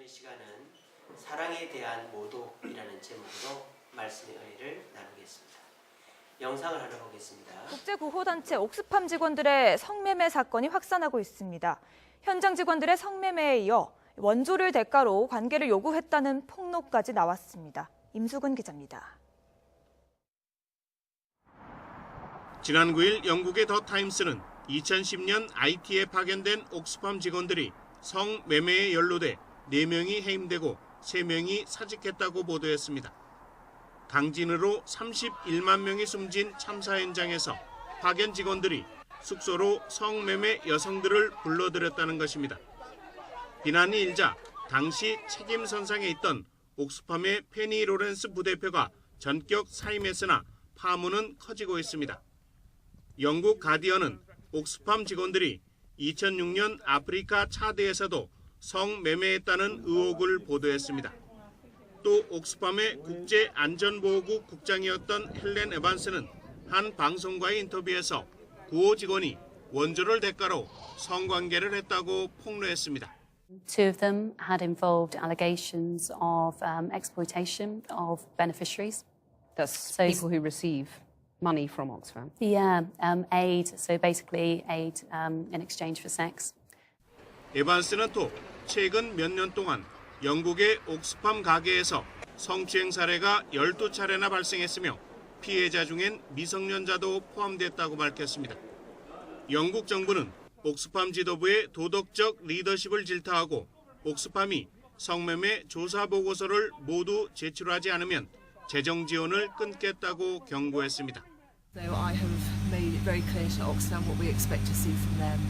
오늘 이 시간은 사랑에 대한 모독이라는 제목으로 말씀의 은혜를 나누겠습니다. 영상을 하나 보겠습니다. 국제구호단체 옥스팜 직원들의 성매매 사건이 확산하고 있습니다. 현장 직원들의 성매매에 이어 원조를 대가로 관계를 요구했다는 폭로까지 나왔습니다. 임수근 기자입니다. 지난 9일 영국의 더 타임스는 2010년 IT에 파견된 옥스팜 직원들이 성매매에 연루돼 4명이 해임되고 3명이 사직했다고 보도했습니다. 강진으로 31만 명이 숨진 참사 현장에서 파견 직원들이 숙소로 성매매 여성들을 불러들였다는 것입니다. 비난이 일자 당시 책임선상에 있던 옥스팜의 페니 로렌스 부대표가 전격 사임했으나 파문은 커지고 있습니다. 영국 가디언은 옥스팜 직원들이 2006년 아프리카 차드에서도 성매매했다는 의혹을 보도했습니다. 또 옥스팜의 국제안전보호국 국장이었던 헬렌 에반스는 한 방송과의 인터뷰에서 구호 직원이 원조를 대가로 성관계를 했다고 폭로했습니다. Two of them had involved allegations of exploitation of beneficiaries. That's people who receive money from Oxfam. Yeah, aid. So basically aid in exchange for sex. 에반스는 또 최근 몇 년 동안 영국의 옥스팜 가게에서 성추행 사례가 12차례나 발생했으며 피해자 중엔 미성년자도 포함됐다고 밝혔습니다. 영국 정부는 옥스팜 지도부의 도덕적 리더십을 질타하고 옥스팜이 성매매 조사 보고서를 모두 제출하지 않으면 재정 지원을 끊겠다고 경고했습니다. So I have made it very clear to Oxfam what we expect to see from them.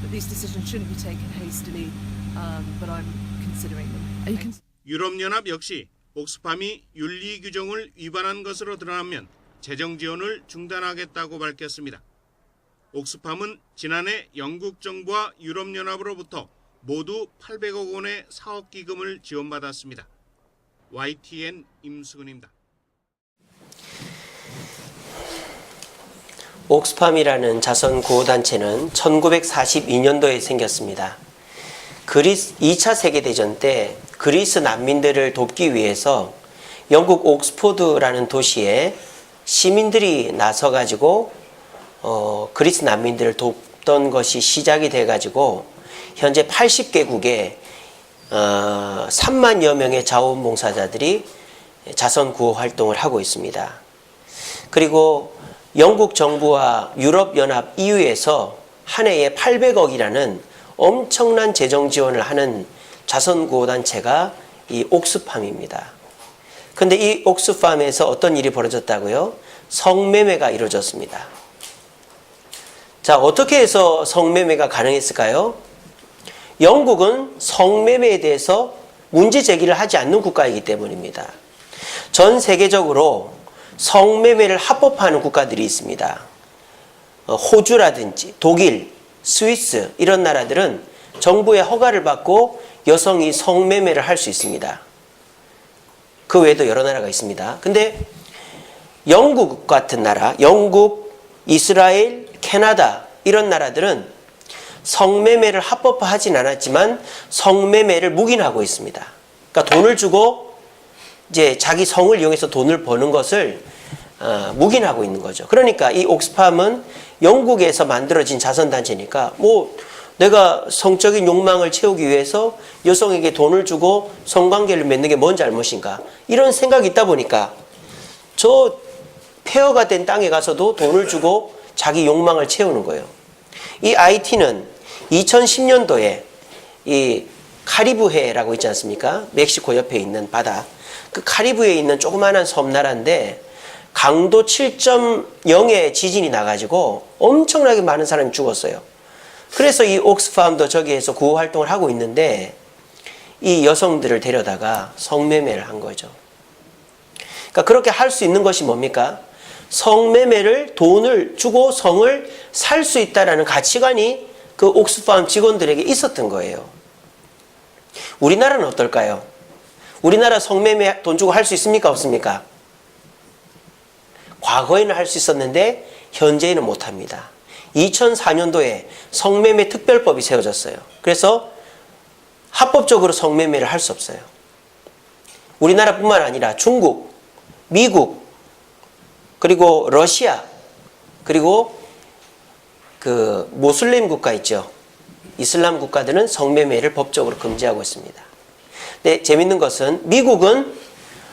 That these decisions shouldn't be taken hastily, but I'm considering them. 유럽연합 역시 옥스팜이 윤리 규정을 위반한 것으로 드러나면 재정 지원을 중단하겠다고 밝혔습니다. 옥스팜은 지난해 영국 정부와 유럽연합으로부터 모두 800억 원의 사업 기금을 지원받았습니다. YTN 임수근입니다. 옥스팜이라는 자선 구호단체는 1942년도에 생겼습니다. 2차 세계대전 때 그리스 난민들을 돕기 위해서 영국 옥스포드라는 도시에 시민들이 나서가지고 그리스 난민들을 돕던 것이 시작이 돼가지고 현재 80개국에 3만여 명의 자원봉사자들이 자선 구호 활동을 하고 있습니다. 그리고 영국 정부와 유럽연합 EU에서 한 해에 800억이라는 엄청난 재정 지원을 하는 자선구호단체가 이 옥스팜입니다. 근데 이 옥스팜에서 어떤 일이 벌어졌다고요? 성매매가 이루어졌습니다. 자, 어떻게 해서 성매매가 가능했을까요? 영국은 성매매에 대해서 문제 제기를 하지 않는 국가이기 때문입니다. 전 세계적으로 성매매를 합법화하는 국가들이 있습니다. 호주라든지 독일, 스위스 이런 나라들은 정부의 허가를 받고 여성이 성매매를 할 수 있습니다. 그 외에도 여러 나라가 있습니다. 근데 영국 같은 나라, 영국, 이스라엘, 캐나다 이런 나라들은 성매매를 합법화하진 않았지만 성매매를 묵인하고 있습니다. 그러니까 돈을 주고 이제 자기 성을 이용해서 돈을 버는 것을 묵인하고 있는 거죠. 그러니까 이 옥스팜은 영국에서 만들어진 자선단체니까 뭐 내가 성적인 욕망을 채우기 위해서 여성에게 돈을 주고 성관계를 맺는 게 뭔 잘못인가 이런 생각이 있다 보니까 저 폐허가 된 땅에 가서도 돈을 주고 자기 욕망을 채우는 거예요. 이 IT는 2010년도에 이 카리브해라고 있지 않습니까? 멕시코 옆에 있는 바다. 그 카리브해에 있는 조그마한 섬나라인데 강도 7.0의 지진이 나가지고 엄청나게 많은 사람이 죽었어요. 그래서 이 옥스팜도 저기에서 구호 활동을 하고 있는데 이 여성들을 데려다가 성매매를 한 거죠. 그러니까 그렇게 할 수 있는 것이 뭡니까? 성매매를 돈을 주고 성을 살 수 있다라는 가치관이 그 옥스팜 직원들에게 있었던 거예요. 우리나라는 어떨까요? 우리나라 성매매 돈 주고 할 수 있습니까? 없습니까? 과거에는 할 수 있었는데 현재에는 못합니다. 2004년도에 성매매 특별법이 세워졌어요. 그래서 합법적으로 성매매를 할 수 없어요. 우리나라뿐만 아니라 중국, 미국, 그리고 러시아, 그리고 그 모슬림 국가 있죠. 이슬람 국가들은 성매매를 법적으로 금지하고 있습니다. 근데 재밌는 것은 미국은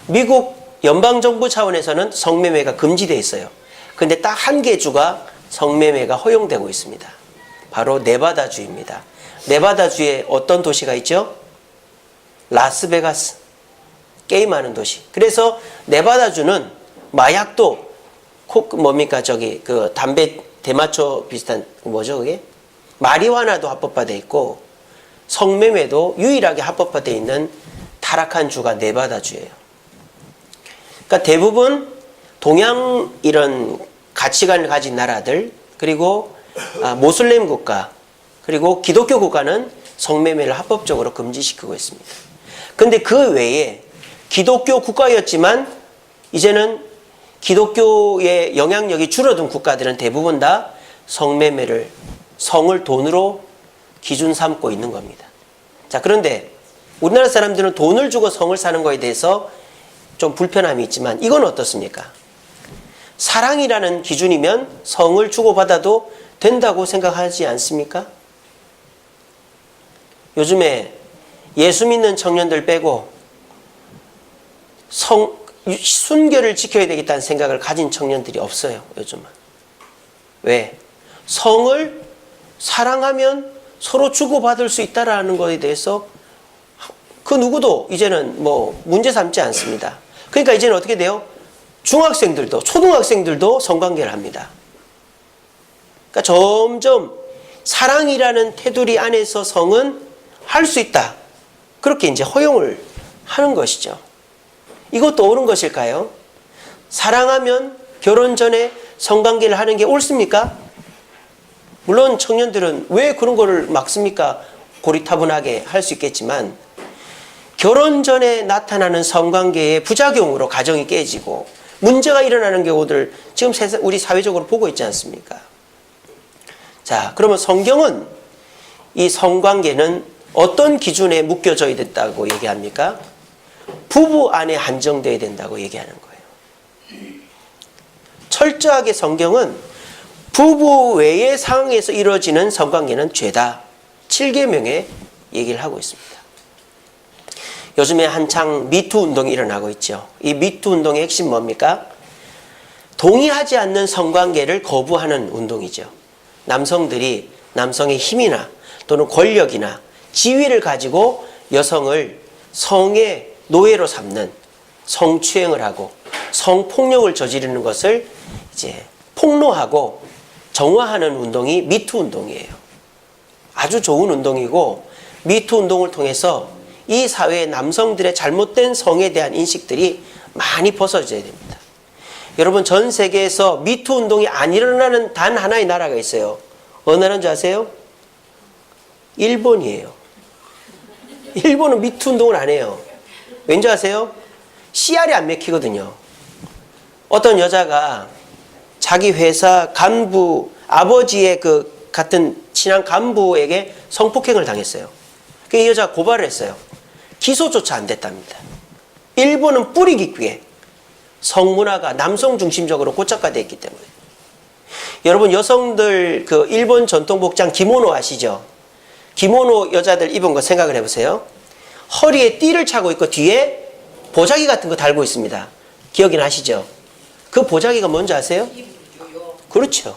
미국 연방정부 차원에서는 성매매가 금지되어 있어요. 근데 딱 한 개 주가 성매매가 허용되고 있습니다. 바로 네바다주입니다. 네바다주에 어떤 도시가 있죠? 라스베가스. 게임하는 도시. 그래서 네바다주는 마약도 뭡니까 저기 그 담배 대마초 비슷한 뭐죠 그게? 마리화나도 합법화되어 있고 성매매도 유일하게 합법화되어 있는 타락한 주가 네바다주예요. 그러니까 대부분 동양 이런 가치관을 가진 나라들 그리고 모슬림 국가 그리고 기독교 국가는 성매매를 합법적으로 금지시키고 있습니다. 근데 그 외에 기독교 국가였지만 이제는 기독교의 영향력이 줄어든 국가들은 대부분 다 성매매를 성을 돈으로 기준 삼고 있는 겁니다. 자, 그런데 우리나라 사람들은 돈을 주고 성을 사는 거에 대해서 좀 불편함이 있지만 이건 어떻습니까? 사랑이라는 기준이면 성을 주고받아도 된다고 생각하지 않습니까? 요즘에 예수 믿는 청년들 빼고 순결을 지켜야 되겠다는 생각을 가진 청년들이 없어요, 요즘은. 왜? 성을 사랑하면 서로 주고받을 수 있다라는 것에 대해서 그 누구도 이제는 뭐 문제 삼지 않습니다. 그러니까 이제는 어떻게 돼요? 중학생들도, 초등학생들도 성관계를 합니다. 그러니까 점점 사랑이라는 테두리 안에서 성은 할 수 있다. 그렇게 이제 허용을 하는 것이죠. 이것도 옳은 것일까요? 사랑하면 결혼 전에 성관계를 하는 게 옳습니까? 물론 청년들은 왜 그런 거를 막습니까? 고리타분하게 할 수 있겠지만 결혼 전에 나타나는 성관계의 부작용으로 가정이 깨지고 문제가 일어나는 경우들 지금 우리 사회적으로 보고 있지 않습니까? 자, 그러면 성경은 이 성관계는 어떤 기준에 묶여져야 된다고 얘기합니까? 부부 안에 한정돼야 된다고 얘기하는 거예요. 철저하게 성경은 부부 외의 상황에서 이루어지는 성관계는 죄다. 7계명에 얘기를 하고 있습니다. 요즘에 한창 미투 운동이 일어나고 있죠. 이 미투 운동의 핵심 뭡니까? 동의하지 않는 성관계를 거부하는 운동이죠. 남성들이 남성의 힘이나 또는 권력이나 지위를 가지고 여성을 성의 노예로 삼는 성추행을 하고 성폭력을 저지르는 것을 이제 폭로하고 정화하는 운동이 미투 운동이에요. 아주 좋은 운동이고 미투 운동을 통해서 이 사회의 남성들의 잘못된 성에 대한 인식들이 많이 벗어져야 됩니다. 여러분 전 세계에서 미투 운동이 안 일어나는 단 하나의 나라가 있어요. 어느 나라인지 아세요? 일본이에요. 일본은 미투 운동을 안 해요. 왠지 아세요? CR이 안 맥히거든요. 어떤 여자가 자기 회사 간부, 아버지의 그 같은 친한 간부에게 성폭행을 당했어요. 이 여자가 고발을 했어요. 기소조차 안 됐답니다. 일본은 뿌리 깊게 성문화가 남성 중심적으로 고착화되어 있기 때문에. 여러분 여성들 그 일본 전통 복장 기모노 아시죠? 기모노 여자들 입은 거 생각을 해보세요. 허리에 띠를 차고 있고 뒤에 보자기 같은 거 달고 있습니다. 기억이 나시죠? 그 보자기가 뭔지 아세요? 그렇죠.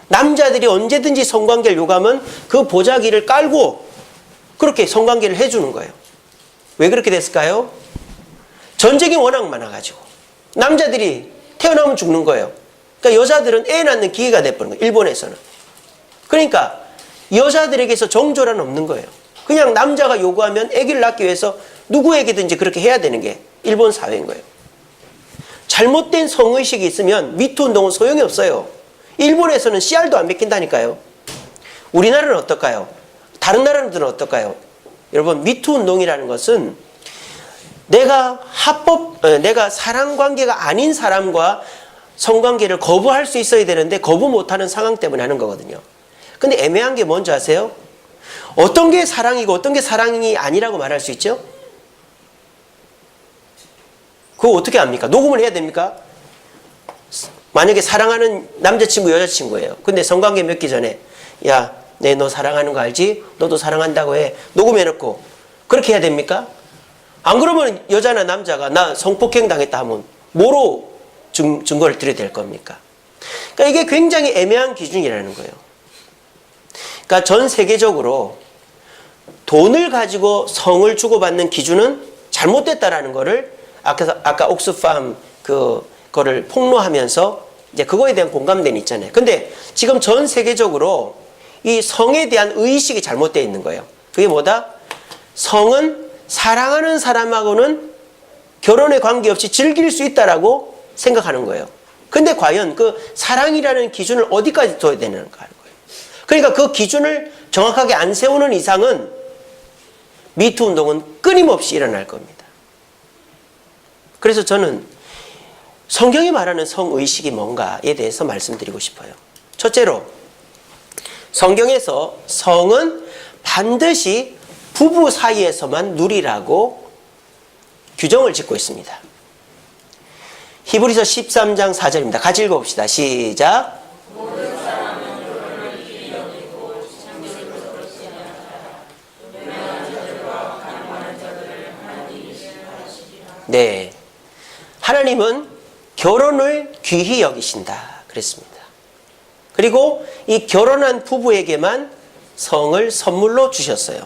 남자들이 언제든지 성관계를 요구하면 그 보자기를 깔고 그렇게 성관계를 해주는 거예요. 왜 그렇게 됐을까요? 전쟁이 워낙 많아가지고 남자들이 태어나면 죽는 거예요. 그러니까 여자들은 애 낳는 기회가 돼버린 거예요. 일본에서는. 그러니까 여자들에게서 정조란 없는 거예요. 그냥 남자가 요구하면 아기를 낳기 위해서 누구에게든지 그렇게 해야 되는 게 일본 사회인 거예요. 잘못된 성의식이 있으면 미투 운동은 소용이 없어요. 일본에서는 CR도 안 맥힌다니까요. 우리나라는 어떨까요? 다른 나라들은 어떨까요? 여러분 미투 운동이라는 것은 내가 사랑 관계가 아닌 사람과 성관계를 거부할 수 있어야 되는데 거부 못하는 상황 때문에 하는 거거든요. 근데 애매한 게 뭔지 아세요? 어떤 게 사랑이고 어떤 게 사랑이 아니라고 말할 수 있죠? 그거 어떻게 합니까? 녹음을 해야 됩니까? 만약에 사랑하는 남자친구, 여자친구예요. 근데 성관계 맺기 전에 야, 내 너 사랑하는 거 알지? 너도 사랑한다고 해. 녹음해놓고 그렇게 해야 됩니까? 안 그러면 여자나 남자가 나 성폭행 당했다 하면 뭐로 증거를 드려야 될 겁니까? 그러니까 이게 굉장히 애매한 기준이라는 거예요. 그러니까 전 세계적으로 돈을 가지고 성을 주고받는 기준은 잘못됐다라는 거를 아까 옥스팜 그거를 폭로하면서 이제 그거에 대한 공감대는 있잖아요. 근데 지금 전 세계적으로 이 성에 대한 의식이 잘못되어 있는 거예요. 그게 뭐다? 성은 사랑하는 사람하고는 결혼에 관계없이 즐길 수 있다라고 생각하는 거예요. 근데 과연 그 사랑이라는 기준을 어디까지 둬야 되는가 하는 거예요. 그러니까 그 기준을 정확하게 안 세우는 이상은 미투 운동은 끊임없이 일어날 겁니다. 그래서 저는 성경이 말하는 성의식이 뭔가에 대해서 말씀드리고 싶어요. 첫째로 성경에서 성은 반드시 부부 사이에서만 누리라고 규정을 짓고 있습니다. 히브리서 13장 4절입니다. 같이 읽어봅시다. 시작. 네, 하나님은 결혼을 귀히 여기신다 그랬습니다. 그리고 이 결혼한 부부에게만 성을 선물로 주셨어요.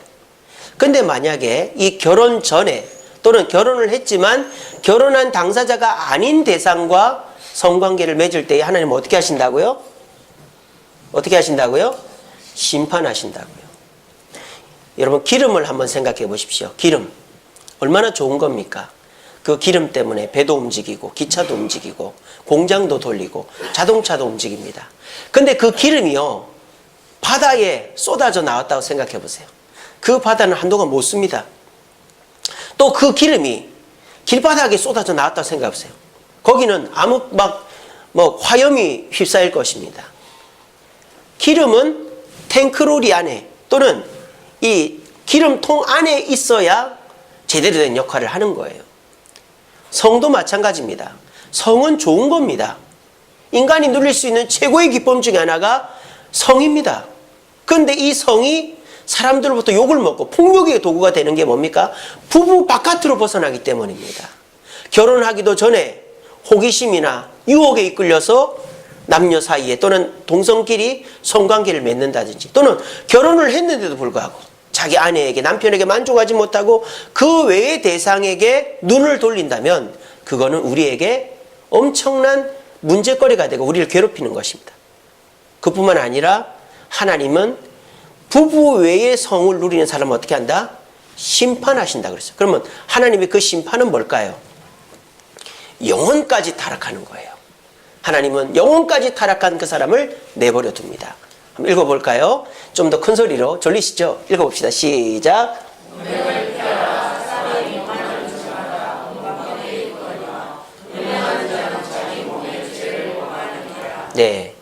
근데 만약에 이 결혼 전에 또는 결혼을 했지만 결혼한 당사자가 아닌 대상과 성관계를 맺을 때에 하나님은 어떻게 하신다고요? 어떻게 하신다고요? 심판하신다고요. 여러분 기름을 한번 생각해 보십시오. 기름 얼마나 좋은 겁니까? 그 기름 때문에 배도 움직이고 기차도 움직이고 공장도 돌리고 자동차도 움직입니다. 근데 그 기름이요 바다에 쏟아져 나왔다고 생각해 보세요. 그 바다는 한동안 못 씁니다. 또 그 기름이 길바닥에 쏟아져 나왔다고 생각해 보세요. 거기는 아무 화염이 휩싸일 것입니다. 기름은 탱크로리 안에 또는 이 기름통 안에 있어야 제대로 된 역할을 하는 거예요. 성도 마찬가지입니다. 성은 좋은 겁니다. 인간이 누릴 수 있는 최고의 기쁨 중에 하나가 성입니다. 그런데 이 성이 사람들로부터 욕을 먹고 폭력의 도구가 되는 게 뭡니까? 부부 바깥으로 벗어나기 때문입니다. 결혼하기도 전에 호기심이나 유혹에 이끌려서 남녀 사이에 또는 동성끼리 성관계를 맺는다든지 또는 결혼을 했는데도 불구하고 자기 아내에게 남편에게 만족하지 못하고 그 외의 대상에게 눈을 돌린다면 그거는 우리에게 엄청난 문제거리가 되고 우리를 괴롭히는 것입니다. 그뿐만 아니라 하나님은 부부 외의 성을 누리는 사람은 어떻게 한다? 심판하신다 그랬어요. 그러면 하나님의 그 심판은 뭘까요? 영혼까지 타락하는 거예요. 하나님은 영혼까지 타락한 그 사람을 내버려 둡니다. 한번 읽어볼까요? 좀 더 큰 소리로 졸리시죠? 읽어봅시다. 시작. 네.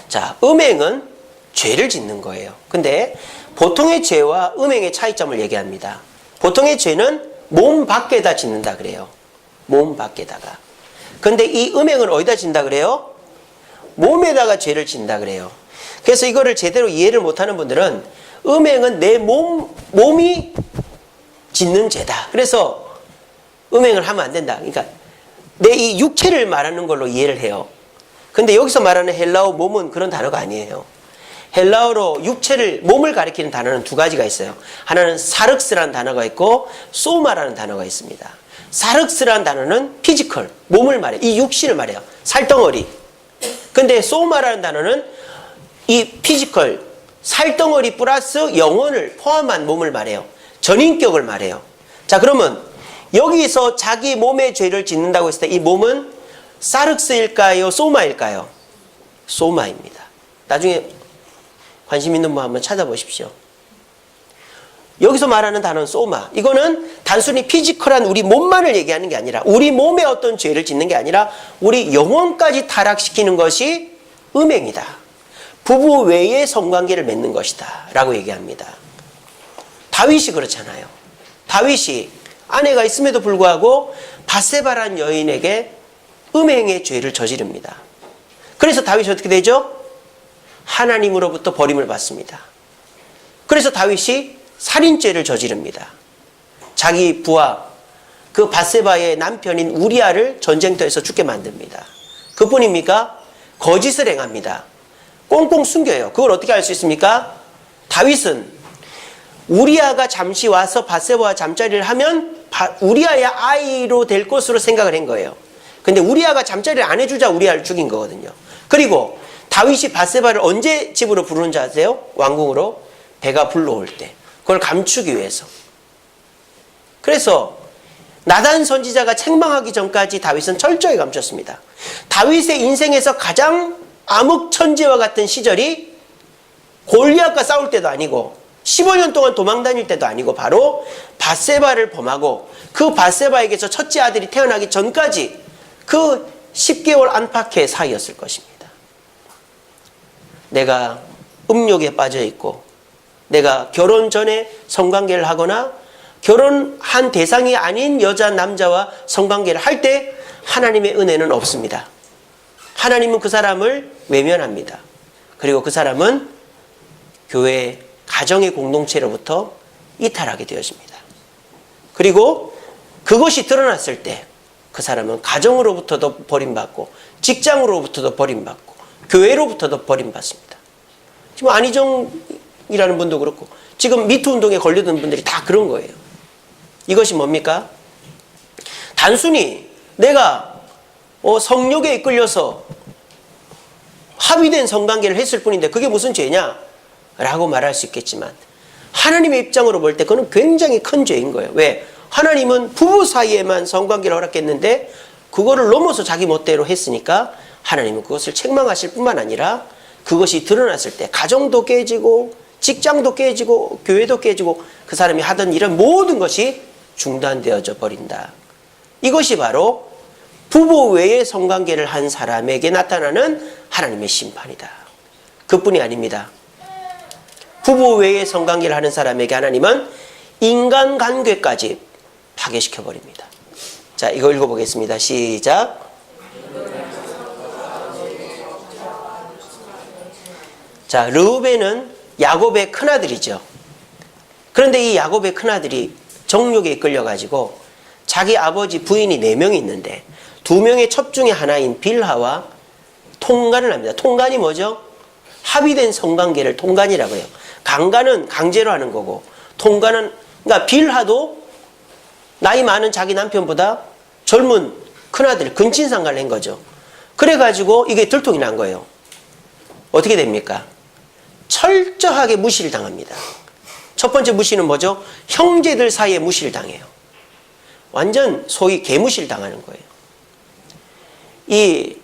자, 음행은 죄를 짓는 거예요. 근데 보통의 죄와 음행의 차이점을 얘기합니다. 보통의 죄는 몸 밖에다 짓는다 그래요. 몸 밖에다가. 근데 이 음행은 어디다 짓는다 그래요? 몸에다가 죄를 짓는다 그래요. 그래서 이거를 제대로 이해를 못하는 분들은 음행은 내 몸이 짓는 죄다. 그래서 음행을 하면 안 된다. 그러니까 내 이 육체를 말하는 걸로 이해를 해요. 근데 여기서 말하는 헬라어 몸은 그런 단어가 아니에요. 헬라어로 육체를, 몸을 가리키는 단어는 두 가지가 있어요. 하나는 사륵스라는 단어가 있고 소마라는 단어가 있습니다. 사륵스라는 단어는 피지컬, 몸을 말해요. 이 육신을 말해요. 살덩어리. 근데 소마라는 단어는 이 피지컬, 살덩어리 플러스 영혼을 포함한 몸을 말해요. 전인격을 말해요. 자, 그러면 여기서 자기 몸의 죄를 짓는다고 했을 때 이 몸은 사륵스일까요? 소마일까요? 소마입니다. 나중에 관심 있는 분 한번 찾아보십시오. 여기서 말하는 단어는 소마. 이거는 단순히 피지컬한 우리 몸만을 얘기하는 게 아니라 우리 몸에 어떤 죄를 짓는 게 아니라 우리 영혼까지 타락시키는 것이 음행이다. 부부 외의 성관계를 맺는 것이다 라고 얘기합니다. 다윗이 그렇잖아요. 다윗이 아내가 있음에도 불구하고 밧세바라는 여인에게 음행의 죄를 저지릅니다. 그래서 다윗이 어떻게 되죠? 하나님으로부터 버림을 받습니다. 그래서 다윗이 살인죄를 저지릅니다. 자기 부하 그 밧세바의 남편인 우리아를 전쟁터에서 죽게 만듭니다. 그뿐입니까? 거짓을 행합니다. 꽁꽁 숨겨요. 그걸 어떻게 알 수 있습니까? 다윗은 우리아가 잠시 와서 밧세바와 잠자리를 하면 우리아의 아이로 될 것으로 생각을 한 거예요. 근데 우리아가 잠자리를 안 해주자 우리아를 죽인 거거든요. 그리고 다윗이 밧세바를 언제 집으로 부르는 줄 아세요? 왕궁으로 배가 불러올 때. 그걸 감추기 위해서. 그래서 나단 선지자가 책망하기 전까지 다윗은 철저히 감췄습니다. 다윗의 인생에서 가장 암흑천지와 같은 시절이 골리앗과 싸울 때도 아니고 15년 동안 도망 다닐 때도 아니고 바로 밧세바를 범하고 그 밧세바에게서 첫째 아들이 태어나기 전까지 그 10개월 안팎의 사이였을 것입니다. 내가 음욕에 빠져 있고 내가 결혼 전에 성관계를 하거나 결혼한 대상이 아닌 여자 남자와 성관계를 할 때 하나님의 은혜는 없습니다. 하나님은 그 사람을 외면합니다. 그리고 그 사람은 교회 가정의 공동체로부터 이탈하게 되어집니다. 그리고 그것이 드러났을 때 그 사람은 가정으로부터도 버림받고 직장으로부터도 버림받고 교회로부터도 버림받습니다. 지금 안희정이라는 분도 그렇고 지금 미투 운동에 걸려든 분들이 다 그런 거예요. 이것이 뭡니까? 단순히 내가 성욕에 이끌려서 합의된 성관계를 했을 뿐인데 그게 무슨 죄냐? 라고 말할 수 있겠지만 하나님의 입장으로 볼 때 그건 굉장히 큰 죄인 거예요. 왜? 하나님은 부부 사이에만 성관계를 허락했는데 그거를 넘어서 자기 멋대로 했으니까 하나님은 그것을 책망하실 뿐만 아니라 그것이 드러났을 때 가정도 깨지고 직장도 깨지고 교회도 깨지고 그 사람이 하던 일은 모든 것이 중단되어져 버린다. 이것이 바로 부부 외의 성관계를 한 사람에게 나타나는 하나님의 심판이다. 그뿐이 아닙니다. 부부 외의 성관계를 하는 사람에게 하나님은 인간관계까지 파괴시켜 버립니다. 자, 이거 읽어보겠습니다. 시작. 자, 르우벤은 야곱의 큰아들이죠. 그런데 이 야곱의 큰아들이 정욕에 이끌려가지고 자기 아버지 부인이 4명이 있는데 2명의 첩 중에 하나인 빌하와 통간을 합니다. 통간이 뭐죠? 합의된 성관계를 통간이라고 해요. 강간은 강제로 하는 거고 통간은 그러니까 빌하도 나이 많은 자기 남편보다 젊은 큰아들 근친상간을 한 거죠. 그래가지고 이게 들통이 난 거예요. 어떻게 됩니까? 철저하게 무시를 당합니다. 첫 번째 무시는 뭐죠? 형제들 사이에 무시를 당해요. 완전 소위 개무시를 당하는 거예요. 이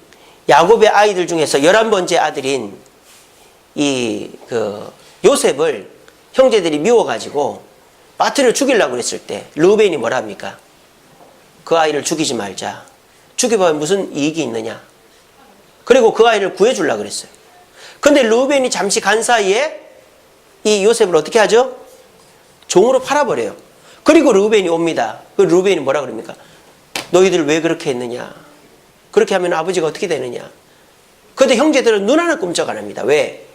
야곱의 아이들 중에서 11번째 아들인 요셉을 형제들이 미워가지고 빠뜨려 죽이려고 그랬을 때 르우벤이 뭐라 합니까? 그 아이를 죽이지 말자. 죽여보면 무슨 이익이 있느냐? 그리고 그 아이를 구해주려고 그랬어요. 근데 르우벤이 잠시 간 사이에 이 요셉을 어떻게 하죠? 종으로 팔아버려요. 그리고 르우벤이 옵니다. 그 르우벤이 뭐라 그럽니까? 너희들 왜 그렇게 했느냐? 그렇게 하면 아버지가 어떻게 되느냐? 그런데 형제들은 눈 하나 꼼짝 안 합니다. 왜?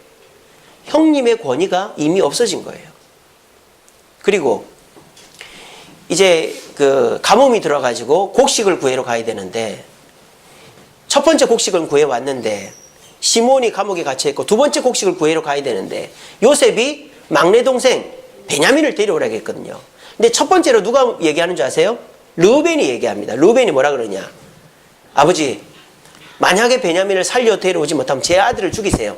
형님의 권위가 이미 없어진 거예요. 그리고 이제 그 가뭄이 들어가지고 곡식을 구해러 가야 되는데 첫 번째 곡식을 구해왔는데 시몬이 감옥에 갇혀있고 두 번째 곡식을 구해러 가야 되는데 요셉이 막내 동생 베냐민을 데려오라고 했거든요. 근데 첫 번째로 누가 얘기하는 줄 아세요? 르우벤이 얘기합니다. 르우벤이 뭐라 그러냐? 아버지, 만약에 베냐민을 살려 데려오지 못하면 제 아들을 죽이세요.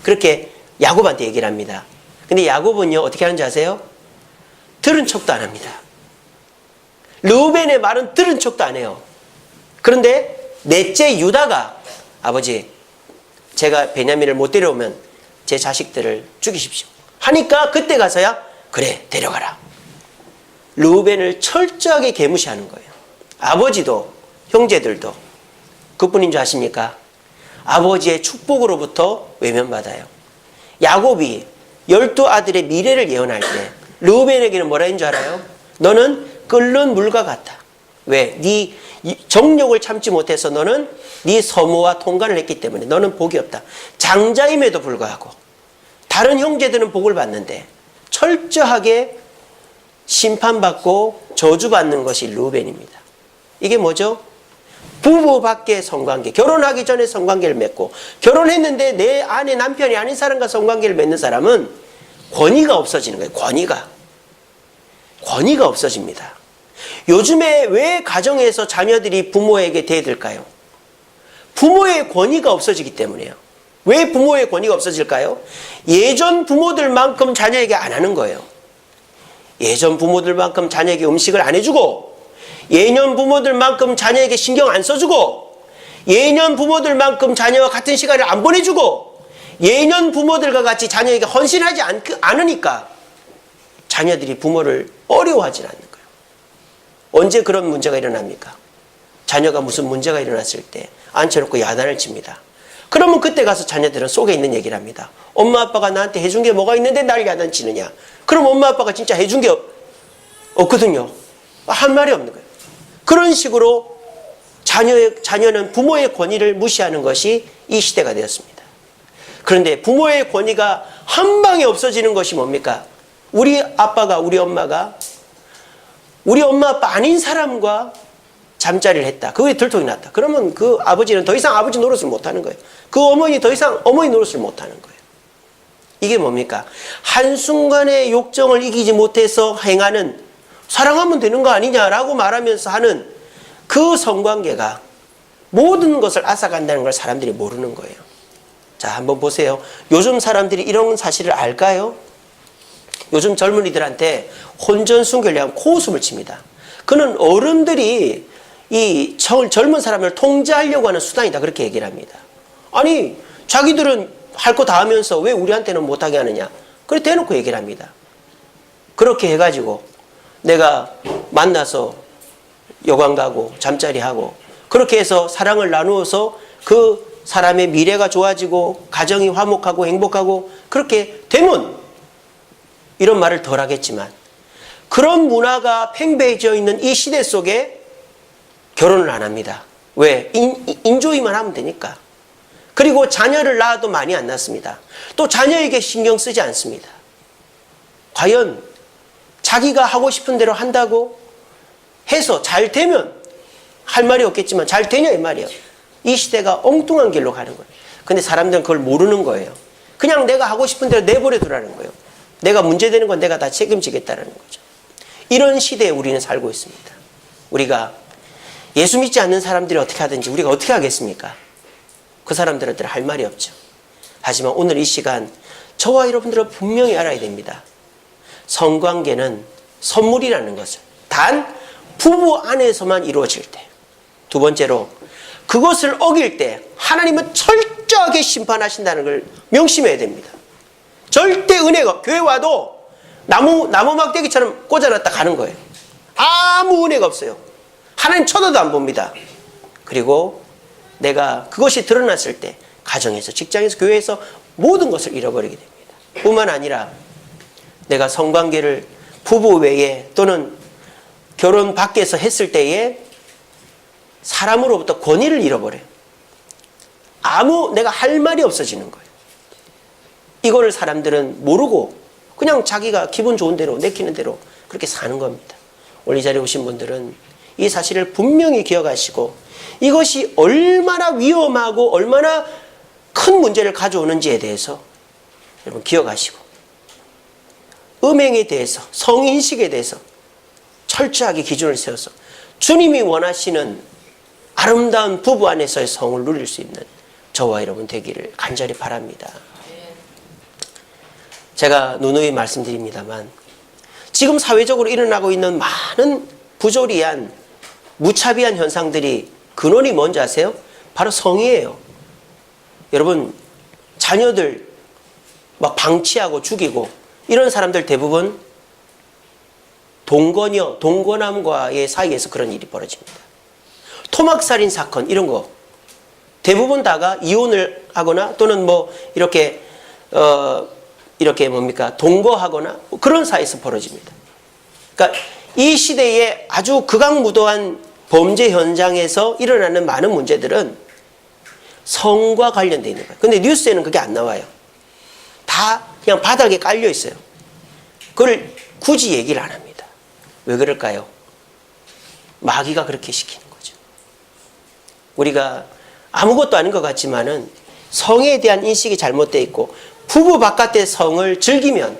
그렇게 야곱한테 얘기를 합니다. 근데 야곱은요 어떻게 하는지 아세요? 들은 척도 안 합니다. 르우벤의 말은 들은 척도 안 해요. 그런데 넷째 유다가 아버지, 제가 베냐민을 못 데려오면 제 자식들을 죽이십시오. 하니까 그때 가서야 그래 데려가라. 르우벤을 철저하게 개무시하는 거예요. 아버지도 형제들도. 그뿐인 줄 아십니까? 아버지의 축복으로부터 외면받아요. 야곱이 12 아들의 미래를 예언할 때 르우벤에게는 뭐라 했는 줄 알아요? 너는 끓는 물과 같다. 왜? 네 정욕을 참지 못해서 너는 네 서모와 통관을 했기 때문에 너는 복이 없다. 장자임에도 불구하고 다른 형제들은 복을 받는데 철저하게 심판받고 저주받는 것이 르우벤입니다. 이게 뭐죠? 부부 밖의 성관계, 결혼하기 전에 성관계를 맺고 결혼했는데 내 아내 남편이 아닌 사람과 성관계를 맺는 사람은 권위가 없어지는 거예요. 권위가 없어집니다. 요즘에 왜 가정에서 자녀들이 부모에게 대들까요? 부모의 권위가 없어지기 때문이에요. 왜 부모의 권위가 없어질까요? 예전 부모들만큼 자녀에게 안 하는 거예요. 예전 부모들만큼 자녀에게 음식을 안 해주고, 예년 부모들만큼 자녀에게 신경 안 써주고, 예년 부모들만큼 자녀와 같은 시간을 안 보내주고, 예년 부모들과 같이 자녀에게 헌신하지 않으니까 자녀들이 부모를 어려워하지 않는 거예요. 언제 그런 문제가 일어납니까? 자녀가 무슨 문제가 일어났을 때 앉혀놓고 야단을 칩니다. 그러면 그때 가서 자녀들은 속에 있는 얘기를 합니다. 엄마 아빠가 나한테 해준 게 뭐가 있는데 나를 야단치느냐. 그럼 엄마 아빠가 진짜 해준 게 없거든요. 한 말이 없는 거예요. 그런 식으로 자녀는 부모의 권위를 무시하는 것이 이 시대가 되었습니다. 그런데 부모의 권위가 한 방에 없어지는 것이 뭡니까? 우리 아빠가 우리 엄마 아빠 아닌 사람과 잠자리를 했다. 그게 들통이 났다. 그러면 그 아버지는 더 이상 아버지 노릇을 못하는 거예요. 그 어머니 더 이상 어머니 노릇을 못하는 거예요. 이게 뭡니까? 한순간의 욕정을 이기지 못해서 행하는, 사랑하면 되는 거 아니냐라고 말하면서 하는 그 성관계가 모든 것을 앗아간다는 걸 사람들이 모르는 거예요. 자, 한번 보세요. 요즘 사람들이 이런 사실을 알까요? 요즘 젊은이들한테 혼전순결이라고 코웃음을 칩니다. 그는 어른들이 이 젊은 사람을 통제하려고 하는 수단이다, 그렇게 얘기를 합니다. 아니, 자기들은 할 거 다 하면서 왜 우리한테는 못하게 하느냐, 그렇게 대놓고 얘기를 합니다. 그렇게 해가지고 내가 만나서 여관 가고 잠자리 하고 그렇게 해서 사랑을 나누어서 그 사람의 미래가 좋아지고 가정이 화목하고 행복하고 그렇게 되면 이런 말을 덜 하겠지만, 그런 문화가 팽배해져 있는 이 시대 속에 결혼을 안 합니다. 왜? 인조이만 하면 되니까. 그리고 자녀를 낳아도 많이 안 낳습니다. 또 자녀에게 신경 쓰지 않습니다. 과연 자기가 하고 싶은 대로 한다고 해서 잘 되면 할 말이 없겠지만 잘 되냐 이 말이에요. 이 시대가 엉뚱한 길로 가는 거예요. 근데 사람들은 그걸 모르는 거예요. 그냥 내가 하고 싶은 대로 내버려 두라는 거예요. 내가 문제되는 건 내가 다 책임지겠다는 거죠. 이런 시대에 우리는 살고 있습니다. 우리가 예수 믿지 않는 사람들이 어떻게 하든지 우리가 어떻게 하겠습니까? 그 사람들한테는 할 말이 없죠. 하지만 오늘 이 시간 저와 여러분들은 분명히 알아야 됩니다. 성관계는 선물이라는 것을 단 부부 안에서만 이루어질 때, 두 번째로 그것을 어길 때 하나님은 철저하게 심판하신다는 걸 명심해야 됩니다. 절대 은혜가, 교회 와도 나무 막대기처럼 꽂아놨다 가는 거예요. 아무 은혜가 없어요. 하나님 쳐다도 안 봅니다. 그리고 내가 그것이 드러났을 때 가정에서, 직장에서, 교회에서 모든 것을 잃어버리게 됩니다. 뿐만 아니라 내가 성관계를 부부 외에 또는 결혼 밖에서 했을 때에 사람으로부터 권위를 잃어버려요. 내가 할 말이 없어지는 거예요. 이거를 사람들은 모르고 그냥 자기가 기분 좋은 대로 내키는 대로 그렇게 사는 겁니다. 오늘 이 자리에 오신 분들은 이 사실을 분명히 기억하시고 이것이 얼마나 위험하고 얼마나 큰 문제를 가져오는지에 대해서 여러분 기억하시고, 음행에 대해서, 성인식에 대해서 철저하게 기준을 세워서 주님이 원하시는 아름다운 부부 안에서의 성을 누릴 수 있는 저와 여러분 되기를 간절히 바랍니다. 제가 누누이 말씀드립니다만 지금 사회적으로 일어나고 있는 많은 부조리한 무차비한 현상들이 근원이 뭔지 아세요? 바로 성이에요. 여러분, 자녀들 막 방치하고 죽이고 이런 사람들 대부분 동거남과의 사이에서 그런 일이 벌어집니다. 토막살인 사건 이런 거 대부분 다가 이혼을 하거나 또는 뭐 이렇게 이렇게 뭡니까? 동거하거나 그런 사이에서 벌어집니다. 그러니까 이 시대에 아주 극악무도한 범죄 현장에서 일어나는 많은 문제들은 성과 관련되어 있는 거예요. 근데 뉴스에는 그게 안 나와요. 다 그냥 바닥에 깔려 있어요. 그걸 굳이 얘기를 안 합니다. 왜 그럴까요? 마귀가 그렇게 시키는 거죠. 우리가 아무것도 아닌 것 같지만은 성에 대한 인식이 잘못되어 있고 부부 바깥의 성을 즐기면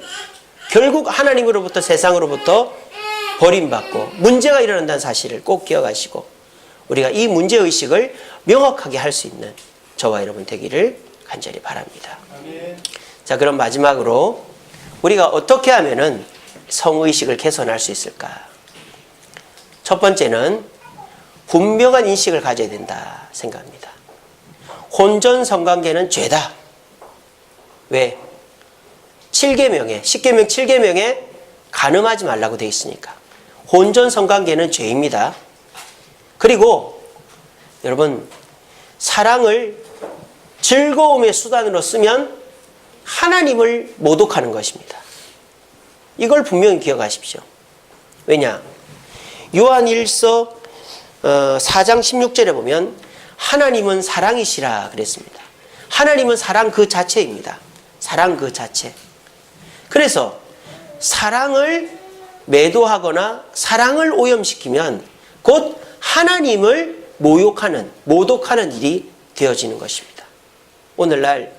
결국 하나님으로부터 세상으로부터 버림받고 문제가 일어난다는 사실을 꼭 기억하시고 우리가 이 문제의식을 명확하게 할 수 있는 저와 여러분 되기를 간절히 바랍니다. 자, 그럼 마지막으로 우리가 어떻게 하면은 성의식을 개선할 수 있을까? 첫 번째는 분명한 인식을 가져야 된다 생각합니다. 혼전 성관계는 죄다. 왜? 7계명에 10계명 7계명에 간음하지 말라고 되어 있으니까. 혼전 성관계는 죄입니다. 그리고 여러분 사랑을 즐거움의 수단으로 쓰면 하나님을 모독하는 것입니다. 이걸 분명히 기억하십시오. 왜냐? 요한 1서 4장 16절에 보면 하나님은 사랑이시라 그랬습니다. 하나님은 사랑 그 자체입니다. 사랑 그 자체. 그래서 사랑을 매도하거나 사랑을 오염시키면 곧 하나님을 모독하는 일이 되어지는 것입니다. 오늘날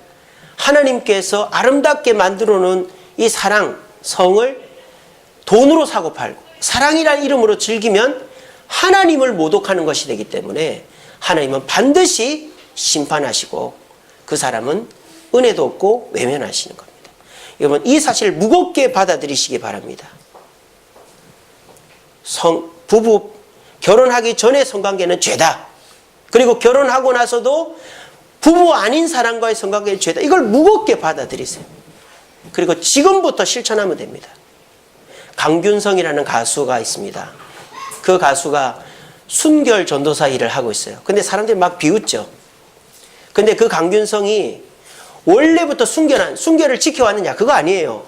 하나님께서 아름답게 만들어 놓은 이 사랑, 성을 돈으로 사고 팔고 사랑이라는 이름으로 즐기면 하나님을 모독하는 것이 되기 때문에 하나님은 반드시 심판하시고 그 사람은 은혜도 없고 외면하시는 겁니다. 여러분 이 사실을 무겁게 받아들이시기 바랍니다. 부부 결혼하기 전에 성관계는 죄다. 그리고 결혼하고 나서도 부부 아닌 사람과의 성관계는 죄다. 이걸 무겁게 받아들이세요. 그리고 지금부터 실천하면 됩니다. 강균성이라는 가수가 있습니다. 그 가수가 순결 전도사 일을 하고 있어요. 근데 사람들이 막 비웃죠. 근데 그 강균성이 원래부터 순결을 지켜왔느냐? 그거 아니에요.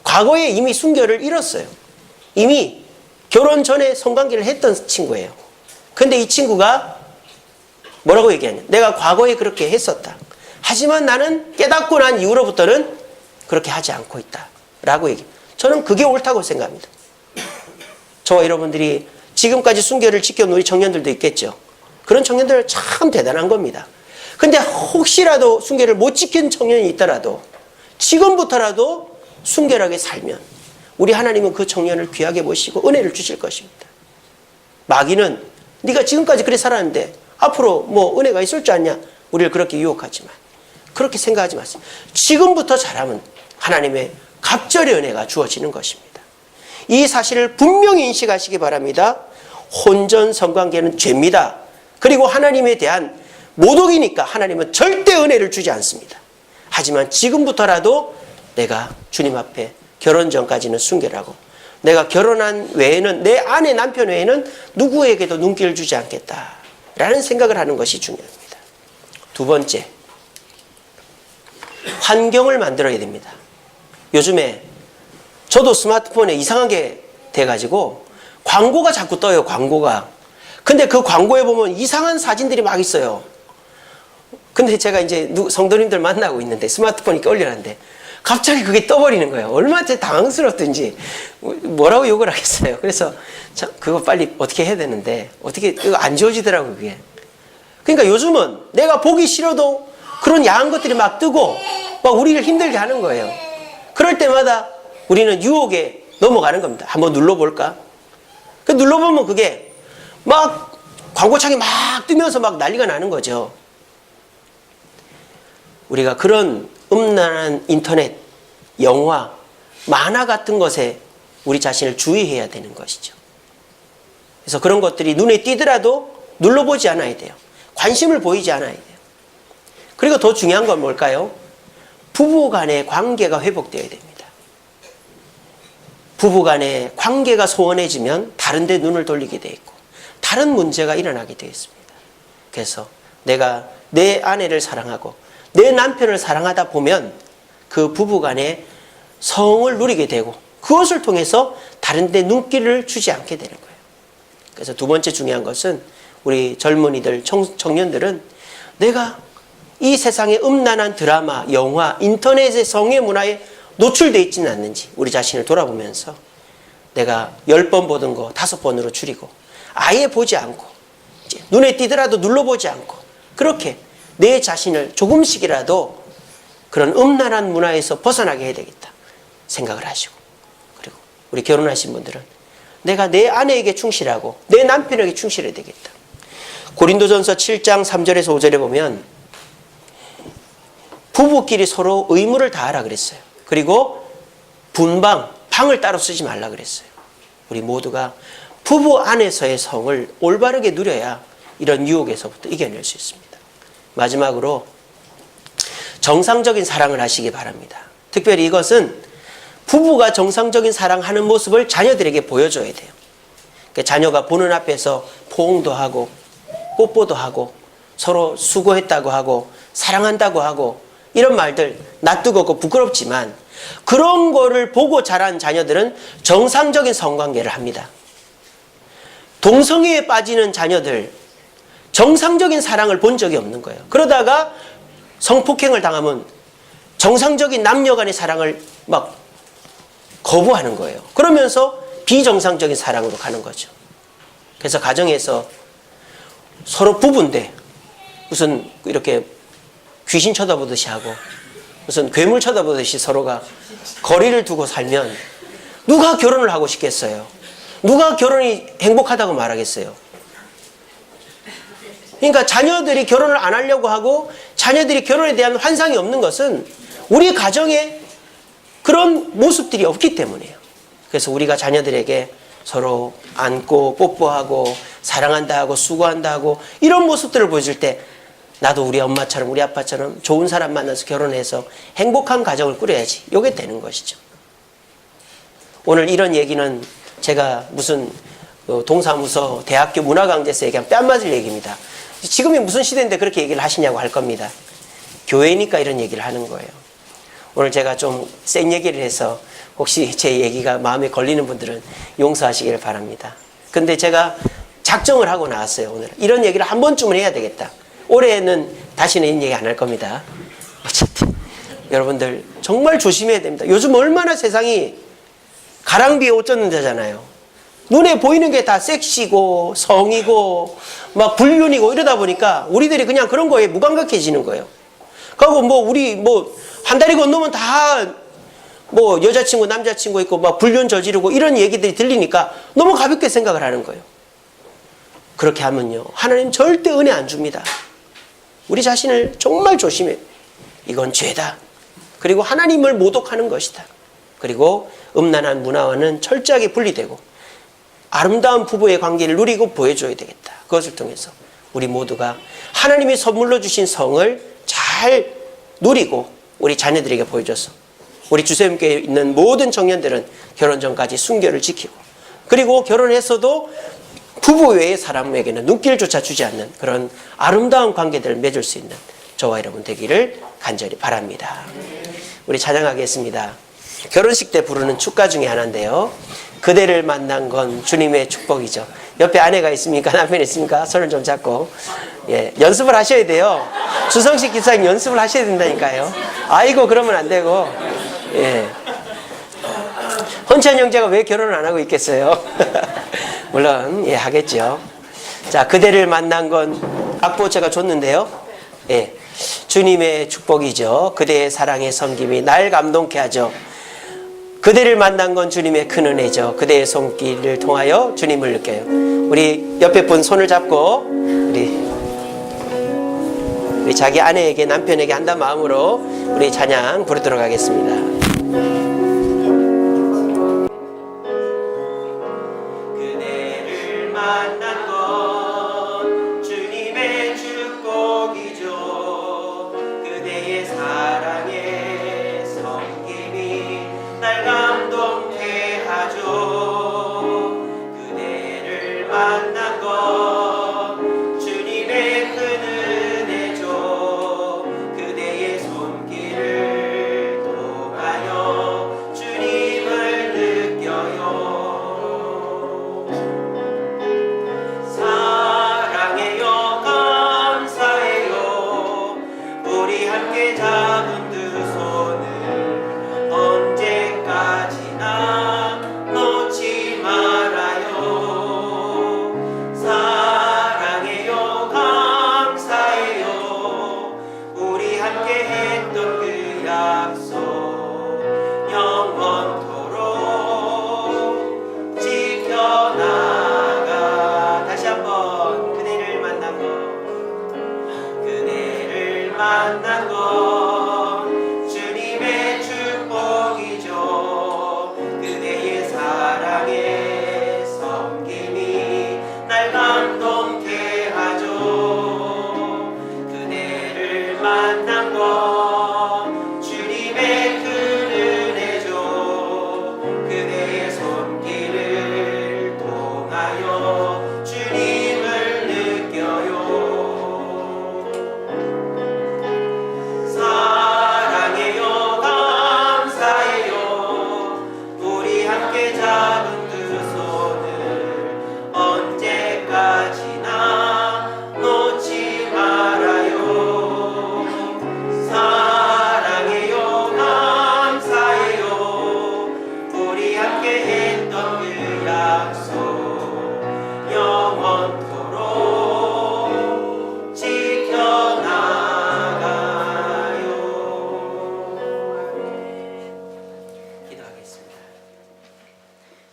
과거에 이미 순결을 잃었어요. 이미 결혼 전에 성관계를 했던 친구예요. 근데 이 친구가 뭐라고 얘기하냐? 내가 과거에 그렇게 했었다. 하지만 나는 깨닫고 난 이후로부터는 그렇게 하지 않고 있다. 라고 얘기해요. 저는 그게 옳다고 생각합니다. 저와 여러분들이 지금까지 순결을 지켜온 우리 청년들도 있겠죠. 그런 청년들 참 대단한 겁니다. 근데 혹시라도 순결을 못 지킨 청년이 있더라도 지금부터라도 순결하게 살면 우리 하나님은 그 청년을 귀하게 보시고 은혜를 주실 것입니다. 마귀는 네가 지금까지 그래 살았는데 앞으로 뭐 은혜가 있을 줄 아냐? 우리를 그렇게 유혹하지만 그렇게 생각하지 마세요. 지금부터 잘하면 하나님의 갑절의 은혜가 주어지는 것입니다. 이 사실을 분명히 인식하시기 바랍니다. 혼전 성관계는 죄입니다. 그리고 하나님에 대한 모독이니까 하나님은 절대 은혜를 주지 않습니다. 하지만 지금부터라도 내가 주님 앞에 결혼 전까지는 순결하고 내가 결혼한 외에는 내 아내 남편 외에는 누구에게도 눈길을 주지 않겠다라는 생각을 하는 것이 중요합니다. 두 번째, 환경을 만들어야 됩니다. 요즘에 저도 스마트폰에 이상하게 돼가지고 광고가 자꾸 떠요. 광고가. 근데 그 광고에 보면 이상한 사진들이 막 있어요. 근데 제가 이제 성도님들 만나고 있는데 스마트폰 이렇게 올려놨는데 갑자기 그게 떠버리는 거예요. 얼마나 당황스럽든지 뭐라고 욕을 하겠어요. 그래서 참 그거 빨리 어떻게 해야 되는데 어떻게 이거 안 지워지더라고요. 그게. 그러니까 요즘은 내가 보기 싫어도 그런 야한 것들이 막 뜨고 막 우리를 힘들게 하는 거예요. 그럴 때마다 우리는 유혹에 넘어가는 겁니다. 한번 눌러볼까? 그 눌러보면 그게 막 광고창이 막 뜨면서 막 난리가 나는 거죠. 우리가 그런 음란한 인터넷, 영화, 만화 같은 것에 우리 자신을 주의해야 되는 것이죠. 그래서 그런 것들이 눈에 띄더라도 눌러보지 않아야 돼요. 관심을 보이지 않아야 돼요. 그리고 더 중요한 건 뭘까요? 부부 간의 관계가 회복되어야 됩니다. 부부 간의 관계가 소원해지면 다른 데 눈을 돌리게 돼 있고 다른 문제가 일어나게 되어 있습니다. 그래서 내가 내 아내를 사랑하고 내 남편을 사랑하다 보면 그 부부 간의 성을 누리게 되고 그것을 통해서 다른 데 눈길을 주지 않게 되는 거예요. 그래서 두 번째 중요한 것은 우리 젊은이들, 청년들은 내가 이 세상의 음란한 드라마, 영화, 인터넷의 성의 문화에 노출되어 있지는 않는지 우리 자신을 돌아보면서 내가 10번 보던 거 5번으로 줄이고 아예 보지 않고 눈에 띄더라도 눌러보지 않고 그렇게 내 자신을 조금씩이라도 그런 음란한 문화에서 벗어나게 해야 되겠다 생각을 하시고, 그리고 우리 결혼하신 분들은 내가 내 아내에게 충실하고 내 남편에게 충실해야 되겠다. 고린도전서 7장 3절에서 5절에 보면 부부끼리 서로 의무를 다하라 그랬어요. 그리고 방을 따로 쓰지 말라 그랬어요. 우리 모두가 부부 안에서의 성을 올바르게 누려야 이런 유혹에서부터 이겨낼 수 있습니다. 마지막으로 정상적인 사랑을 하시기 바랍니다. 특별히 이것은 부부가 정상적인 사랑하는 모습을 자녀들에게 보여줘야 돼요. 그러니까 자녀가 보는 앞에서 포옹도 하고 뽀뽀도 하고 서로 수고했다고 하고 사랑한다고 하고 이런 말들 낯뜨겁고 부끄럽지만 그런 거를 보고 자란 자녀들은 정상적인 성관계를 합니다. 동성애에 빠지는 자녀들 정상적인 사랑을 본 적이 없는 거예요. 그러다가 성폭행을 당하면 정상적인 남녀 간의 사랑을 막 거부하는 거예요. 그러면서 비정상적인 사랑으로 가는 거죠. 그래서 가정에서 서로 부부인데 무슨 이렇게 귀신 쳐다보듯이 하고 무슨 괴물 쳐다보듯이 서로가 거리를 두고 살면 누가 결혼을 하고 싶겠어요? 누가 결혼이 행복하다고 말하겠어요? 그러니까 자녀들이 결혼을 안 하려고 하고 자녀들이 결혼에 대한 환상이 없는 것은 우리 가정에 그런 모습들이 없기 때문이에요. 그래서 우리가 자녀들에게 서로 안고 뽀뽀하고 사랑한다 하고 수고한다 하고 이런 모습들을 보여줄 때 나도 우리 엄마처럼 우리 아빠처럼 좋은 사람 만나서 결혼해서 행복한 가정을 꾸려야지. 이게 되는 것이죠. 오늘 이런 얘기는 제가 무슨 동사무소 대학교 문화강좌에서 얘기한 뺨 맞을 얘기입니다. 지금이 무슨 시대인데 그렇게 얘기를 하시냐고 할 겁니다. 교회니까 이런 얘기를 하는 거예요. 오늘 제가 좀 센 얘기를 해서 혹시 제 얘기가 마음에 걸리는 분들은 용서하시기를 바랍니다. 근데 제가 작정을 하고 나왔어요. 오늘 이런 얘기를 한 번쯤은 해야 되겠다. 올해는 다시는 이런 얘기 안 할 겁니다. 어쨌든 여러분들 정말 조심해야 됩니다. 요즘 얼마나 세상이 가랑비에 옷 젖는 데잖아요. 눈에 보이는 게 다 섹시고 성이고 막 불륜이고 이러다 보니까 우리들이 그냥 그런 거에 무감각해지는 거예요. 그리고 우리 한 달이 건너면 다 여자친구 남자친구 있고 막 불륜 저지르고 이런 얘기들이 들리니까 너무 가볍게 생각을 하는 거예요. 그렇게 하면요 하나님 절대 은혜 안 줍니다. 우리 자신을 정말 조심해. 이건 죄다. 그리고 하나님을 모독하는 것이다. 그리고 음란한 문화와는 철저하게 분리되고 아름다운 부부의 관계를 누리고 보여줘야 되겠다. 그것을 통해서 우리 모두가 하나님이 선물로 주신 성을 잘 누리고 우리 자녀들에게 보여줘서 우리 주세움교회에 있는 모든 청년들은 결혼 전까지 순결을 지키고 그리고 결혼했어도 부부 외의 사람에게는 눈길조차 주지 않는 그런 아름다운 관계들을 맺을 수 있는 저와 여러분 되기를 간절히 바랍니다. 우리 찬양하겠습니다. 결혼식 때 부르는 축가 중에 하나인데요. 그대를 만난 건 주님의 축복이죠. 옆에 아내가 있습니까? 남편이 있습니까? 손을 좀 잡고 연습을 하셔야 돼요. 주성식 기사님 연습을 하셔야 된다니까요. 아이고 그러면 안 되고 헌찬 형제가 왜 결혼을 안 하고 있겠어요? 물론 하겠죠. 자, 그대를 만난 건 악보 제가 줬는데요. 주님의 축복이죠. 그대의 사랑의 섬김이 날 감동케 하죠. 그대를 만난 건 주님의 큰 은혜죠. 그대의 손길을 통하여 주님을 느껴요. 우리 옆에 분 손을 잡고 우리 자기 아내에게 남편에게 한다는 마음으로 우리 찬양 부르도록 하겠습니다. 그대를 만난 건 주님의 축복이죠. 그대의 사랑의 섬김이 날 감동케 하죠. 그대를 만난 건 주님의 큰 은혜죠. 그대의 손길을 통하여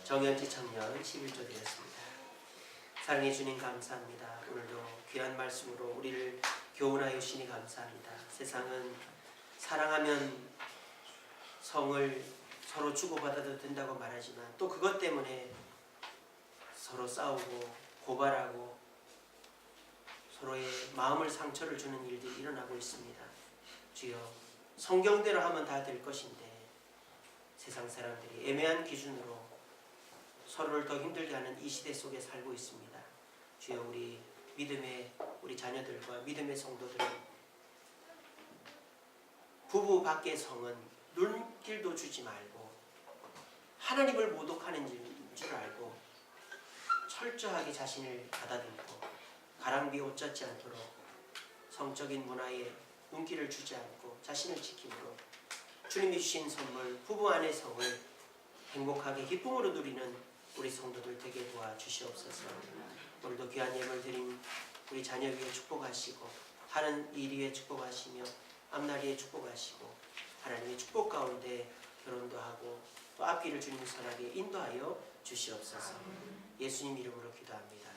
정현지 청년 11조 드렸습니다. 사랑해 주님 감사합니다. 오늘도 귀한 말씀으로 우리를 교훈하여 주시니 감사합니다. 세상은 사랑하면 성을 서로 주고받아도 된다고 말하지만 또 그것 때문에 서로 싸우고 고발하고 서로의 마음을 상처를 주는 일들이 일어나고 있습니다. 주여, 성경대로 하면 다 될 것인데 세상 사람들이 애매한 기준으로 서로를 더 힘들게 하는 이 시대 속에 살고 있습니다. 주여, 우리 믿음의 우리 자녀들과 믿음의 성도들은 부부 밖의 성은 눈길도 주지 말고 하나님을 모독하는 줄 알고 철저하게 자신을 가다듬고 가랑비에 옷 젖지 않도록 성적인 문화에 눈길을 주지 않고 자신을 지킴으로 주님이 주신 선물 부부 안의 성을 행복하게 기쁨으로 누리는 우리 성도들 되게 도와주시옵소서. 오늘도 귀한 예물 드린 우리 자녀 위에 축복하시고 하는 일 위에 축복하시며 앞날에 축복하시고 하나님의 축복 가운데 결혼도 하고 또 앞길을 주님 선하게 인도하여 주시옵소서. 예수님 이름으로 기도합니다.